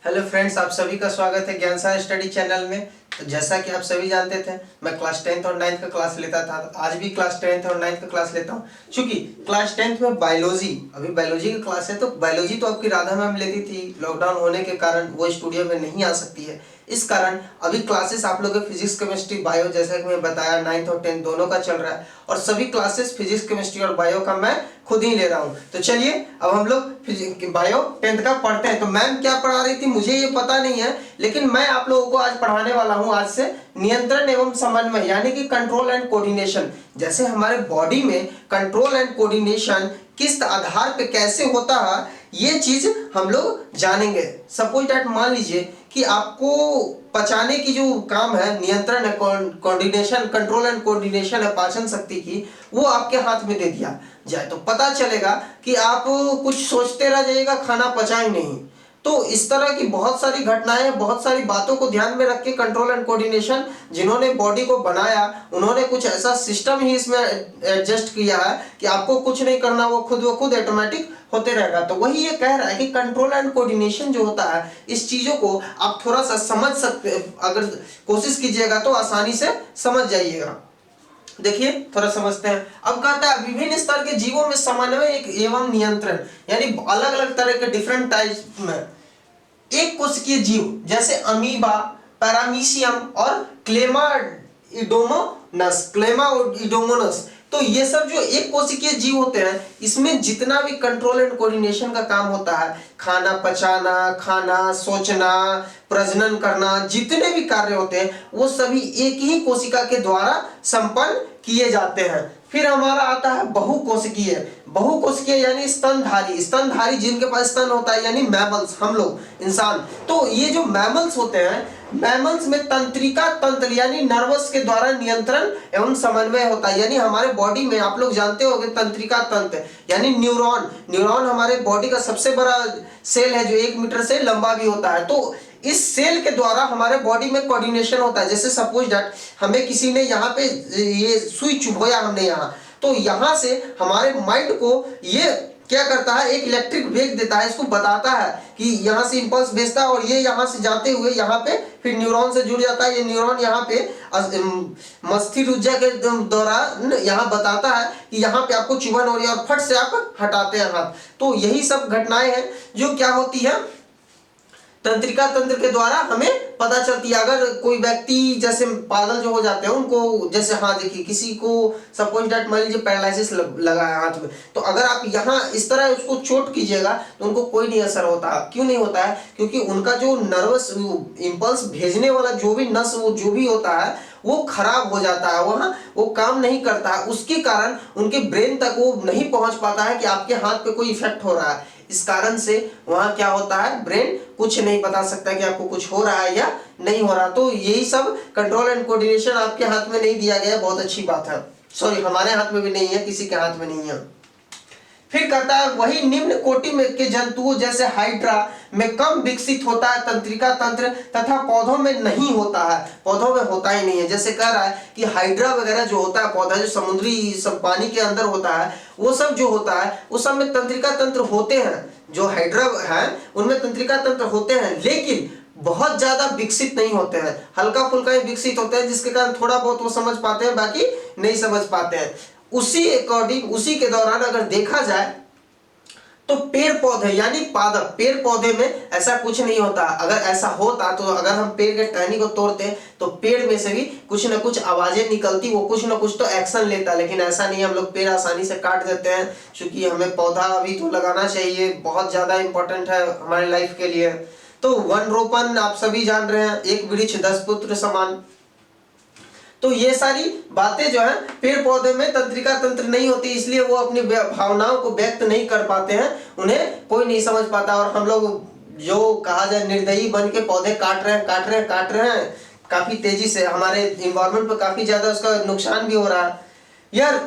Hello friends, आप सभी का स्वागत है ज्ञान सागर स्टडी चैनल में। तो जैसा कि आप सभी जानते थे, मैं क्लास 10th और 9th का क्लास लेता था। आज भी क्लास 10th और 9th का क्लास लेता हूँ। चूंकि क्लास 10th में बायोलॉजी, अभी बायोलॉजी की क्लास है, तो बायोलॉजी तो आपकी राधा मैम लेती थी। लॉकडाउन होने के कारण वो स्टूडियो में नहीं आ सकती है, इस कारण अभी क्लासेस आप लोगों के फिजिक्स केमिस्ट्री बायो, जैसा कि मैं बताया, 9th और 10th दोनों का चल रहा है। और सभी क्लासेस फिजिक्स केमिस्ट्री और बायो का मैं खुद ही ले रहा हूँ। तो चलिए अब हम लोग बायो 10th का पढ़ते हैं। तो मैम क्या पढ़ा रही थी मुझे ये पता नहीं है, लेकिन मैं आप लोगों को आज पढ़ाने वाला हूँ आज से नियंत्रण एवं समन्वय, यानी कि कंट्रोल एंड कोऑर्डिनेशन। जैसे हमारे बॉडी में कंट्रोल एंड कोऑर्डिनेशन किस आधार पे कैसे होता है, ये चीज हम लोग जानेंगे। सपोज दैट, मान लीजिए कि आपको पचाने की जो काम है, नियंत्रण है, कोऑर्डिनेशन, कंट्रोल एंड कोऑर्डिनेशन है पाचन शक्ति की, वो आपके हाथ में दे दिया जाए तो पता चलेगा कि आप कुछ सोचते रह जाइएगा, खाना पचा ही नहीं। तो इस तरह की बहुत सारी घटनाएं, बहुत सारी बातों को ध्यान में रख के कंट्रोल एंड कोऑर्डिनेशन जिन्होंने बॉडी को बनाया, उन्होंने कुछ ऐसा सिस्टम ही इसमें एडजस्ट किया है कि आपको कुछ नहीं करना, वो खुद ऑटोमेटिक होते रहेगा। तो वही ये कह रहा है कि कंट्रोल एंड कोऑर्डिनेशन जो होता है, इस चीजों को आप थोड़ा सा समझ सकते, अगर कोशिश कीजिएगा तो आसानी से समझ जाइएगा। देखिए थोड़ा समझते हैं। अब कहता है विभिन्न स्तर के जीवों में समन्वय एवं नियंत्रण, यानी अलग अलग तरह के डिफरेंट टाइप में एक कोशिकीय जीव जैसे अमीबा, पैरामीशियम और क्लेमाइडोमोनस, तो ये सब जो एक कोशिकीय जीव होते हैं, इसमें जितना भी कंट्रोल एंड कोऑर्डिनेशन का काम होता है, खाना पचाना, खाना, सोचना, प्रजनन करना, जितने भी कार्य होते हैं वो सभी एक ही कोशिका के द्वारा संपन्न किए जाते हैं। फिर हमारा आता है बहुकोशिकीय। बहुकोशिकीय यानी स्तनधारी जिनके पास स्तन होता है, यानी मैमल्स, हम लोग इंसान। तो ये जो मैमल्स होते हैं, मैमल्स में तंत्रिका तंत्र यानी नर्वस के द्वारा नियंत्रण एवं समन्वय होता है। यानी हमारे बॉडी में आप लोग जानते होंगे तंत्रिका तंत्र यानी न्यूरॉन हमारे बॉडी का सबसे बड़ा सेल है, जो 1 मीटर से लंबा भी होता है। तो इस सेल के द्वारा हमारे बॉडी में कोऑर्डिनेशन होता है। जैसे सपोज दैट, हमें किसी ने यहाँ पे ये सुई चुभोया, हमने यहाँ, तो यहाँ से हमारे माइंड को ये क्या करता है, एक इलेक्ट्रिक वेव देता है, इसको बताता है कि यहाँ से इंपल्स भेजता है, और ये यहाँ से जाते हुए यहाँ पे फिर न्यूरॉन से जुड़ जाता है। ये न्यूरॉन यहाँ पे मस्तिष्क ऊर्जा के दौरान यहाँ बताता है कि यहाँ पे आपको चुभन हो रही है, और फट से आप हटाते हैं हाथ। तो यही सब घटनाएं हैं जो क्या होती है, तंत्रिका तंत्र के द्वारा हमें पता चलती है। अगर कोई व्यक्ति जैसे पागल जो हो जाते हैं उनको, जैसे हाँ देखिए, किसी को सपोज दैट मान लीजिए पैरालिसिस लगा है हाथ में, तो अगर आप यहाँ इस तरह उसको चोट कीजिएगा तो उनको कोई नहीं असर होता। क्यों नहीं होता है? क्योंकि उनका जो नर्वस इंपल्स भेजने वाला जो भी नस, वो जो भी होता है, वो खराब हो जाता है, वहाँ वो काम नहीं करता है। उसके कारण उनके ब्रेन तक वो नहीं पहुंच पाता है कि आपके हाथ पे कोई इफेक्ट हो रहा है। इस कारण से वहां क्या होता है, ब्रेन कुछ नहीं बता सकता कि आपको कुछ हो रहा है या नहीं हो रहा। तो यही सब कंट्रोल एंड कोऑर्डिनेशन आपके हाथ में नहीं दिया गया, बहुत अच्छी बात है। सॉरी, हमारे हाथ में भी नहीं है, किसी के हाथ में नहीं है। फिर कहता है वही निम्न कोटि में के जंतुओं जैसे हाइड्रा में कम विकसित होता है तंत्रिका तंत्र, तथा पौधों में नहीं होता है, पौधों में होता ही नहीं है। जैसे कह रहा है कि हाइड्रा वगैरह जो होता है, पौधा जो समुद्री सब पानी के अंदर होता है, वो सब जो होता है उस सब में तंत्रिका तंत्र होते हैं। जो हाइड्रा है उनमें तंत्रिका तंत्र होते हैं, लेकिन बहुत ज्यादा विकसित नहीं होते हैं, हल्का फुल्का ही विकसित होते हैं, जिसके कारण थोड़ा बहुत वो समझ पाते हैं, बाकी नहीं समझ पाते हैं। उसी अकॉर्डिंग, उसी के दौरान अगर देखा जाए तो पेड़ पौधे यानी पादप, पेड़ पौधे में ऐसा कुछ नहीं होता। अगर ऐसा होता तो अगर हम पेड़ के टहनी को तोड़ते तो पेड़ में से भी कुछ ना कुछ आवाजें निकलती, वो कुछ ना कुछ तो एक्शन लेता, लेकिन ऐसा नहीं, हम लोग पेड़ आसानी से काट देते हैं। क्योंकि हमें पौधा अभी तो लगाना चाहिए, बहुत ज्यादा इंपॉर्टेंट है हमारे लाइफ के लिए। तो वन रोपण आप सभी जान रहे हैं, एक वृक्ष 10 पुत्र समान। तो ये सारी बातें जो है, पेड़ पौधे में तंत्रिका तंत्र नहीं होती, इसलिए वो अपनी भावनाओं को व्यक्त नहीं कर पाते हैं, उन्हें कोई नहीं समझ पाता। और हम लोग जो कहा जाए निर्दयी बन के पौधे काट रहे हैं काफी तेजी से, हमारे इन्वायरमेंट पर काफी ज्यादा उसका नुकसान भी हो रहा है। यह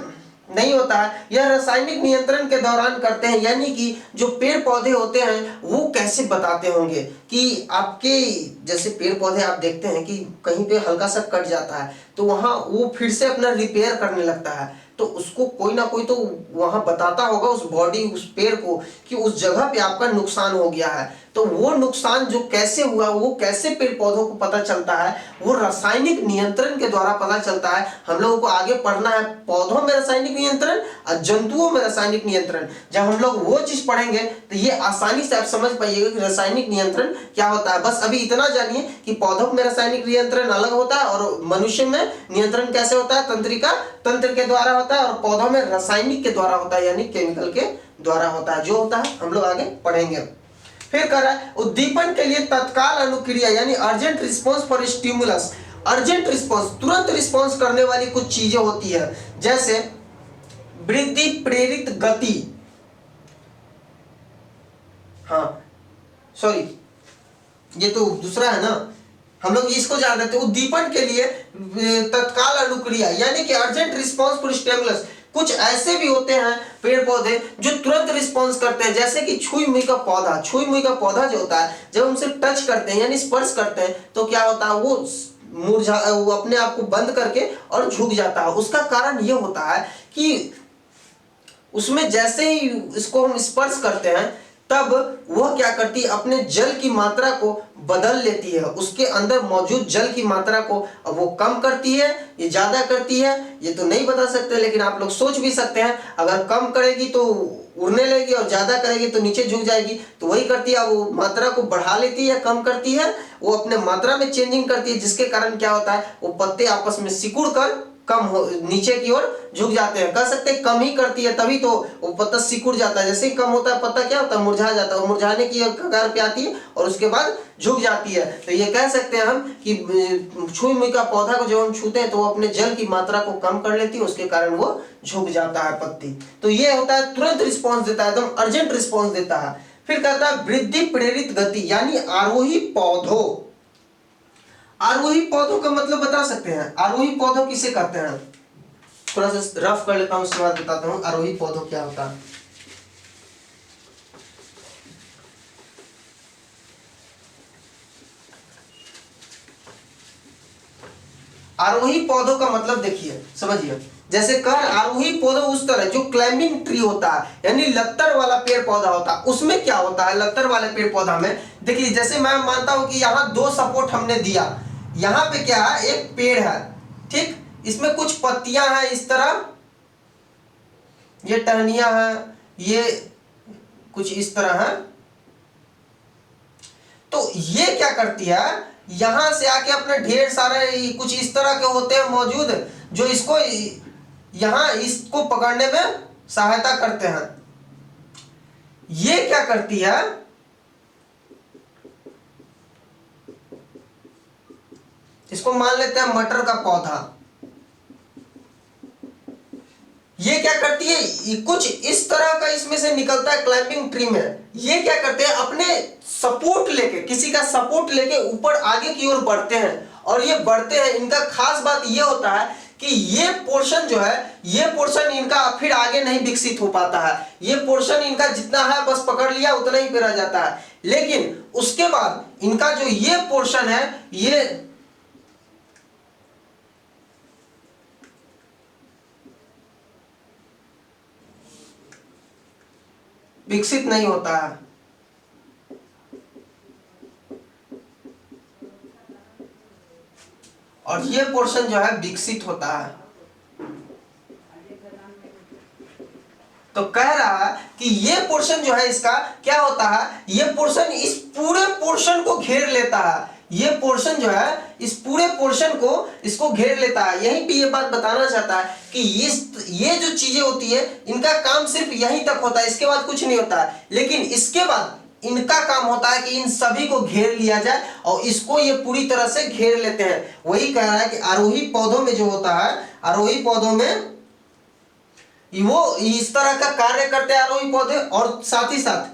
नहीं होता है, यह रासायनिक नियंत्रण के दौरान करते हैं। यानी कि जो पेड़ पौधे होते हैं वो कैसे बताते होंगे कि आपके, जैसे पेड़ पौधे आप देखते हैं कि कहीं पे हल्का सा कट जाता है तो वहां वो फिर से अपना रिपेयर करने लगता है, तो उसको कोई ना कोई तो वहां बताता होगा उस बॉडी, उस पेड़ को, कि उस जगह पे आपका नुकसान हो गया है। तो वो नुकसान जो कैसे हुआ, वो कैसे पेड़ पौधों को पता चलता है, वो रासायनिक नियंत्रण के द्वारा पता चलता है। हम लोगों को आगे पढ़ना है पौधों में रासायनिक नियंत्रण और जंतुओं में रासायनिक नियंत्रण। जब हम लोग वो चीज पढ़ेंगे तो ये आसानी से आप समझ पाइएगा कि रासायनिक नियंत्रण क्या होता है। बस अभी इतना जानिए कि पौधों में रासायनिक नियंत्रण अलग होता है और मनुष्य में नियंत्रण कैसे होता है, तंत्रिका तंत्र के द्वारा होता है, और पौधों में रासायनिक के द्वारा होता है, यानी केमिकल के द्वारा होता है। जो होता है हम लोग आगे पढ़ेंगे। फिर कह रहा है उद्दीपन के लिए तत्काल अनुक्रिया यानी urgent response for stimulus. Urgent response, तुरंत रिस्पॉन्स करने वाली कुछ चीजें होती है, जैसे वृद्धि प्रेरित गति, हाँ सॉरी ये तो दूसरा है ना, हम लोग इसको जान रहे थे। उद्दीपन के लिए तत्काल अनुक्रिया यानी कि अर्जेंट रिस्पॉन्स फॉर स्टिमुलस। कुछ ऐसे भी होते हैं पेड़ पौधे जो तुरंत रिस्पॉन्स करते हैं, जैसे कि छुई मुई का पौधा। छुई मुई का पौधा जो होता है, जब हम उसे टच करते हैं यानी स्पर्श करते हैं तो क्या होता है, वो मुरझा, वो अपने आप को बंद करके और झुक जाता है। उसका कारण ये होता है कि उसमें जैसे ही इसको हम स्पर्श करते हैं तब वह क्या करती है, अपने जल की मात्रा को बदल लेती है। उसके अंदर मौजूद जल की मात्रा को अब वो कम करती है, ये ज्यादा करती है, ये तो नहीं बता सकते, लेकिन आप लोग सोच भी सकते हैं। अगर कम करेगी तो उड़ने लगेगी और ज्यादा करेगी तो नीचे झुक जाएगी। तो वही करती है, वो मात्रा को बढ़ा लेती है, कम करती है, वो अपने मात्रा में चेंजिंग करती है, जिसके कारण क्या होता है, वो पत्ते आपस में सिकुड़ कर कम हो, नीचे की ओर झुक जाते हैं। कह सकते हैं कम ही करती है, तभी तो वो पत्ता सिकुड़ जाता है। जैसे ही कम होता है पत्ता क्या होता है, मुरझा जाता है, मुरझाने की कगार पे आती है और उसके बाद झुक जाती है। तो ये कह सकते हैं हम कि छुई मुई का पौधा को जब हम छूते हैं तो वो अपने जल की मात्रा को कम कर लेती है, उसके कारण वो झुक जाता है पत्ती। तो ये होता है तुरंत रिस्पॉन्स देता है, एकदम अर्जेंट रिस्पॉन्स देता है। फिर कहता है वृद्धि प्रेरित गति यानी आरोही पौधों। आरोही पौधों का मतलब बता सकते हैं, आरोही पौधों किसे कहते हैं? थोड़ा सा रफ कर लेता हूं, उसके बाद बताता हूं आरोही पौधों क्या होता है। आरोही पौधों का मतलब देखिए, समझिए, जैसे कर आरोही पौधा उस तरह जो क्लाइंबिंग ट्री होता है यानी लत्तर वाला पेड़ पौधा होता है, उसमें क्या होता है, लत्तर वाले पेड़ पौधा में देखिए, जैसे मैं मानता हूं कि यहाँ दो सपोर्ट हमने दिया, यहाँ पे क्या है, एक पेड़ है, ठीक, इसमें कुछ पत्तियां हैं इस तरह, ये टहनियां हैं, ये कुछ इस तरह है। तो ये क्या करती है, यहां से आके अपने ढेर सारे कुछ इस तरह के होते हैं मौजूद, जो इसको यहां इसको पकड़ने में सहायता करते हैं। ये क्या करती है, इसको मान लेते हैं मटर का पौधा। ये क्या करती है, ये कुछ इस तरह का इसमें से निकलता है क्लाइंबिंग ट्री में। ये क्या करते हैं, अपने सपोर्ट लेके, किसी का सपोर्ट लेके ऊपर आगे की ओर बढ़ते हैं, और ये बढ़ते हैं, इनका खास बात ये होता है कि ये पोर्शन जो है, ये पोर्शन इनका फिर आगे नहीं विकसित हो पाता है। ये पोर्शन इनका जितना है बस पकड़ लिया, उतना ही पे रह जाता है। लेकिन उसके बाद इनका जो ये पोर्शन है, ये विकसित नहीं होता है। और ये पोर्शन जो है विकसित होता है। तो कह रहा है कि ये पोर्शन जो है इसका क्या होता है, ये पोर्शन इस पूरे पोर्शन को घेर लेता है। ये पोर्शन जो है इस पूरे पोर्शन को इसको घेर लेता है। यहीं पे ये बात बताना चाहता है कि ये जो चीजें होती है इनका काम सिर्फ यहीं तक होता है, इसके बाद कुछ नहीं होता है। लेकिन इसके बाद इनका काम होता है कि इन सभी को घेर लिया जाए, और इसको ये पूरी तरह से घेर लेते हैं। वही कह रहा है कि आरोही पौधों में जो होता है, आरोही पौधों में वो इस तरह का कार्य करते हैं आरोही पौधे। और साथ ही साथ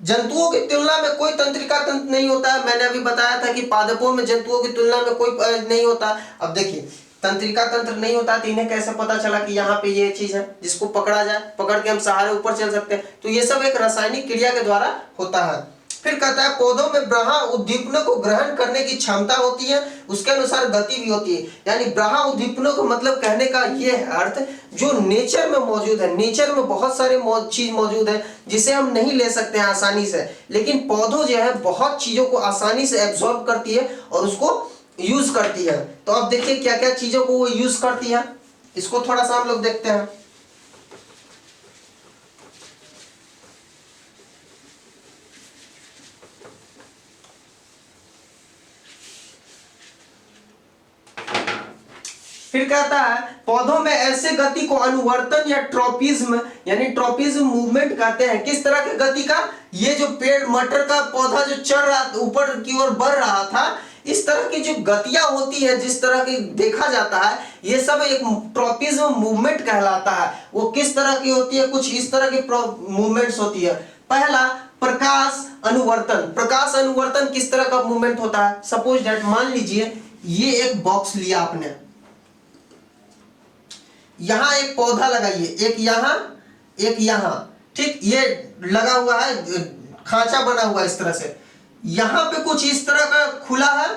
जंतुओं की तुलना में कोई तंत्रिका तंत्र नहीं होता है। मैंने अभी बताया था कि पादपों में जंतुओं की तुलना में कोई नहीं होता। अब देखिए, तंत्रिका तंत्र नहीं होता तो इन्हें कैसे पता चला कि यहाँ पे ये चीज है जिसको पकड़ा जाए, पकड़ के हम सहारे ऊपर चल सकते हैं। तो ये सब एक रासायनिक क्रिया के द्वारा होता है। फिर कहता है पौधों में ब्रहा उद्दीपनों को ग्रहण करने की क्षमता होती है, उसके अनुसार गति भी होती है। यानी ब्रहा उद्दीपनों का मतलब कहने का ये है अर्थ जो नेचर में मौजूद है। नेचर में बहुत सारे चीज मौजूद है जिसे हम नहीं ले सकते हैं आसानी से, लेकिन पौधों जो है बहुत चीजों को आसानी से एब्जॉर्ब करती है और उसको यूज करती है। तो अब देखिए क्या क्या चीजों को वो यूज करती है, इसको थोड़ा सा हम लोग देखते हैं। फिर कहता है पौधों में ऐसे गति को अनुवर्तन या ट्रोपिज्म यानी ट्रोपिज्म मूवमेंट कहते हैं। किस तरह की गति का? ये जो पेड़ मटर का पौधा जो चढ़ रहा ऊपर की ओर बढ़ रहा था, इस तरह की जो गतियां होती है जिस तरह की देखा जाता है, ये सब एक ट्रोपिज्म मूवमेंट कहलाता है। वो किस तरह की होती है? कुछ इस तरह की मूवमेंट्स होती है। पहला प्रकाश अनुवर्तन। प्रकाश अनुवर्तन किस तरह का मूवमेंट होता है? सपोज दैट मान लीजिए ये एक बॉक्स लिया आपने, यहां एक पौधा लगाइए, एक यहां एक यहां, ठीक, ये लगा हुआ है, खांचा बना हुआ है इस तरह से। यहां पे कुछ इस तरह का खुला है,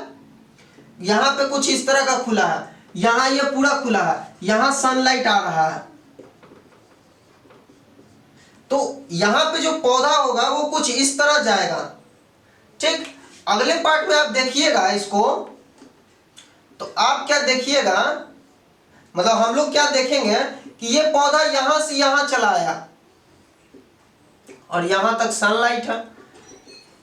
यहां पे कुछ इस तरह का खुला है, यहां ये पूरा खुला है, यहां सनलाइट आ रहा है। तो यहां पे जो पौधा होगा वो कुछ इस तरह जाएगा, ठीक। अगले पार्ट में आप देखिएगा इसको, तो आप क्या देखिएगा, मतलब हम लोग क्या देखेंगे कि ये पौधा यहां से यहां चला आया और यहां तक सनलाइट है।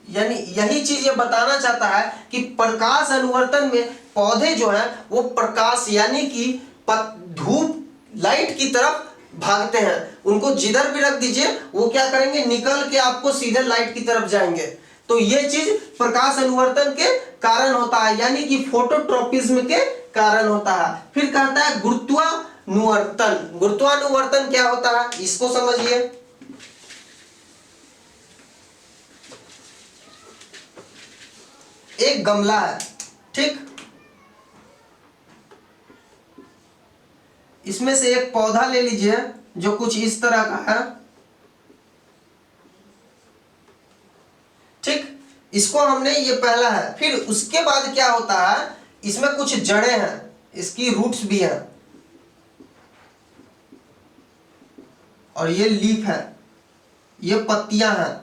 यानी यही चीज ये बताना चाहता है कि प्रकाश अनुवर्तन में पौधे जो है वो प्रकाश यानी कि धूप लाइट की तरफ भागते हैं। उनको जिधर भी रख दीजिए वो क्या करेंगे, निकल के आपको सीधे लाइट की तरफ जाएंगे। तो ये चीज प्रकाश अनुवर्तन के कारण होता है, यानी कि फोटोट्रोपिज्म के कारण होता है। फिर कहता है गुरुत्वानुवर्तन। गुरुत्वानुवर्तन क्या होता है इसको समझिए। एक गमला है, ठीक, इसमें से एक पौधा ले लीजिए जो कुछ इस तरह का है, ठीक। इसको हमने, ये पहला है। फिर उसके बाद क्या होता है, इसमें कुछ जड़ें हैं, इसकी रूट्स भी हैं, और ये लीफ है, ये पत्तियां हैं।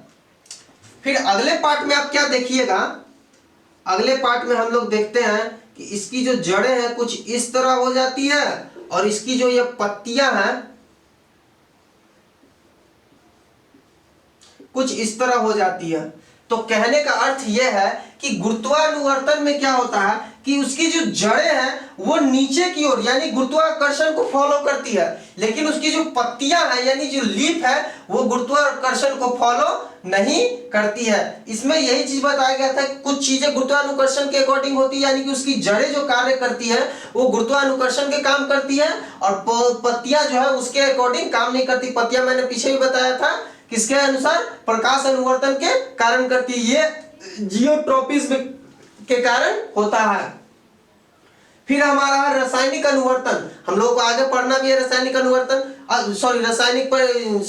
फिर अगले पार्ट में आप क्या देखिएगा, अगले पार्ट में हम लोग देखते हैं कि इसकी जो जड़ें हैं कुछ इस तरह हो जाती है और इसकी जो ये पत्तियां हैं कुछ इस तरह हो जाती है। तो कहने का अर्थ यह है कि गुरुत्वानुवर्तन में क्या होता है कि उसकी जो जड़ें हैं वो नीचे की ओर यानी गुरुत्वाकर्षण को फॉलो करती है, लेकिन उसकी जो पत्तियां हैं यानी जो लीफ है वो गुरुत्वाकर्षण को फॉलो नहीं करती है। इसमें यही चीज बताया गया था कि कुछ चीजें गुरुत्वानुकर्षण के अकॉर्डिंग होती है, यानी कि उसकी जड़ें जो कार्य करती है वो गुरुत्वानुकर्षण के काम करती है, और पत्तियां जो है उसके अकॉर्डिंग काम नहीं करती। पत्तियां मैंने पीछे भी बताया था किसके अनुसार, प्रकाश अनुवर्तन के कारण करती है, ये जियोट्रोपिज्म के कारण होता है। फिर हमारा है रासायनिक अनुवर्तन। हम लोग को आगे पढ़ना भी है रासायनिक अनुवर्तन, सॉरी रासायनिक पर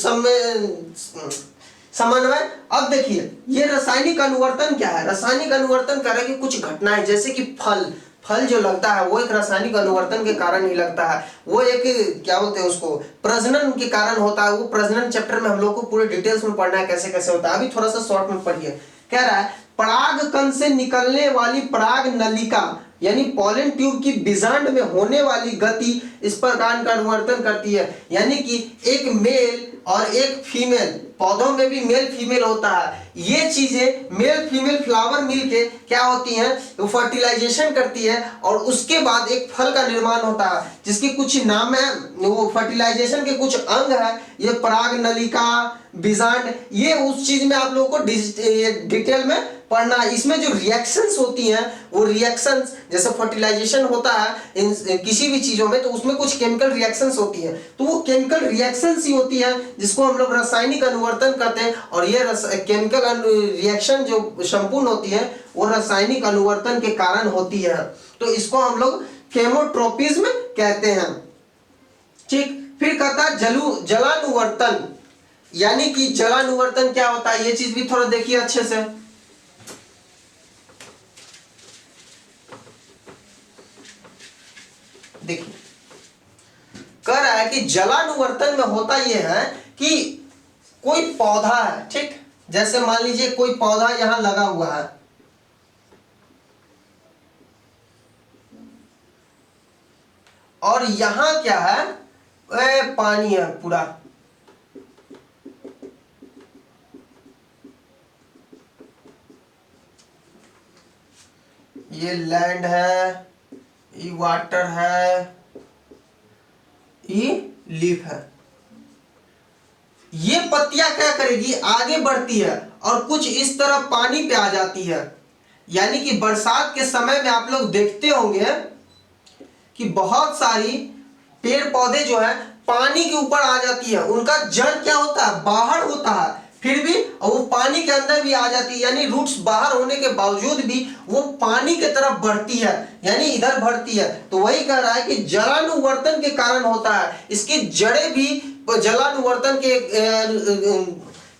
समन्वय। अब देखिए ये रासायनिक अनुवर्तन क्या है। रासायनिक अनुवर्तन कह रहे हैं कि कुछ घटनाएं, जैसे कि फल जो लगता है वो एक रासायनिक अनुवर्तन के कारण ही लगता है। वो एक क्या बोलते हैं उसको, प्रजनन के कारण होता है। वो प्रजनन चैप्टर में हम लोग को पूरे डिटेल्स में पढ़ना है कैसे कैसे होता है। अभी थोड़ा सा शॉर्ट में पढ़िए। कह रहा है पराग कण से निकलने वाली पराग नलिका यानी पॉलन ट्यूब की बीजांड में होने वाली गति इस प्रकार का अनुवर्तन करती है। यानी कि एक मेल और एक फीमेल, पौधों में भी मेल फीमेल होता है। ये चीजें मेल फीमेल फ्लावर मिलके क्या होती हैं, वो फर्टिलाइजेशन करती है और उसके बाद एक फल का निर्माण होता है जिसकी कुछ नाम है। वो फर्टिलाइजेशन के कुछ अंग है, ये पराग नलिका, बीजांड, ये उस चीज में आप लोगों को डिटेल में पढ़ना है। इसमें जो रिएक्शंस होती हैं वो रिएक्शंस, जैसे फर्टिलाइजेशन होता है इन किसी भी चीजों में, तो उसमें कुछ केमिकल रिएक्शंस होती हैं, तो वो केमिकल रिएक्शंस ही होती है जिसको हम लोग रासायनिक अनुवर्तन कहते हैं। और ये केमिकल रिएक्शन जो संपूर्ण होती है वो रासायनिक अनुवर्तन के कारण होती है, तो इसको हम लोग केमोट्रोपिज्म कहते हैं, ठीक। फिर कहता है जलानुवर्तन। यानी कि जलानुवर्तन क्या होता है, ये चीज भी थोड़ा देखिए अच्छे से। है कि जलानुवर्तन में होता यह है कि कोई पौधा है, ठीक, जैसे मान लीजिए कोई पौधा यहां लगा हुआ है, और यहां क्या है, पानी है पूरा, ये लैंड है, ये वाटर है, ये लीफ है। ये पत्तियां क्या करेगी, आगे बढ़ती है और कुछ इस तरह पानी पे आ जाती है। यानी कि बरसात के समय में आप लोग देखते होंगे कि बहुत सारी पेड़ पौधे जो है पानी के ऊपर आ जाती है, उनका जड़ क्या होता है, बाहर होता है, फिर भी वो पानी के अंदर भी आ जाती है, यानी रूट्स बाहर होने के बावजूद भी वो पानी की तरफ बढ़ती है, यानी इधर बढ़ती है। तो वही कह रहा है कि जलानुवर्तन के कारण होता है, इसकी जड़ें भी जलानुवर्तन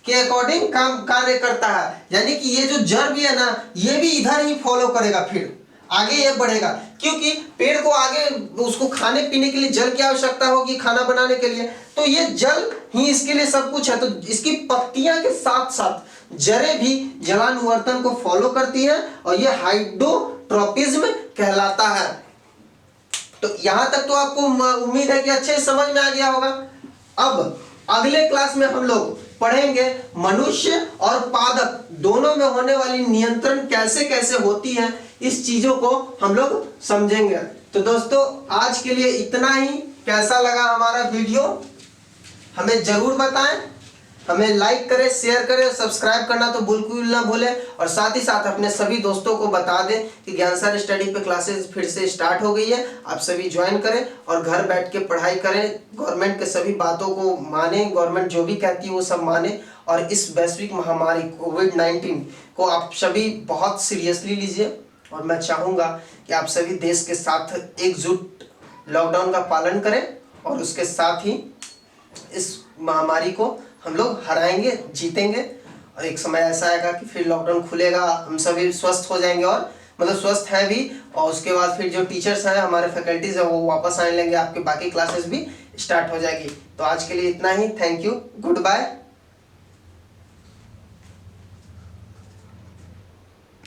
के अकॉर्डिंग काम कार्य करता है। यानी कि ये जो जड़ भी है ना, ये भी इधर ही फॉलो करेगा, फिर आगे ये बढ़ेगा, क्योंकि पेड़ को आगे उसको खाने पीने के लिए जल की आवश्यकता होगी, खाना बनाने के लिए, तो ये जल ही इसके लिए सब कुछ है। तो इसकी पत्तियां के साथ साथ जड़ें भी जलानुवर्तन को फॉलो करती है और ये हाइड्रोट्रोपिज्म कहलाता है। तो यहां तक तो आपको उम्मीद है कि अच्छे से समझ में आ गया होगा। अब अगले क्लास में हम लोग पढ़ेंगे मनुष्य और पादप दोनों में होने वाली नियंत्रण कैसे कैसे होती है, इस चीजों को हम लोग समझेंगे। तो दोस्तों आज के लिए इतना ही। कैसा लगा हमारा वीडियो हमें जरूर बताएं, हमें लाइक करें, शेयर करें और सब्सक्राइब करना तो बिल्कुल ना भूलें। और साथ ही साथ अपने सभी दोस्तों को बता दें कि ज्ञानसार स्टडी पे क्लासेस फिर से स्टार्ट हो गई है, आप सभी ज्वाइन करें और घर बैठ के पढ़ाई करें। गवर्नमेंट के सभी बातों को माने, गवर्नमेंट जो भी कहती है वो सब माने, और इस वैश्विक महामारी कोविड-19 को आप सभी बहुत सीरियसली लीजिए। और मैं चाहूँगा कि आप सभी देश के साथ एकजुट लॉकडाउन का पालन करें और उसके साथ ही इस महामारी को हम लोग हराएंगे, जीतेंगे। और एक समय ऐसा आएगा कि फिर लॉकडाउन खुलेगा, हम सभी स्वस्थ हो जाएंगे, और मतलब स्वस्थ हैं भी, और उसके बाद फिर जो टीचर्स हैं, हमारे फैकल्टीज हैं, वो वापस आने लेंगे, आपके बाकी क्लासेस भी स्टार्ट हो जाएगी। तो आज के लिए इतना ही। Thank you, good bye.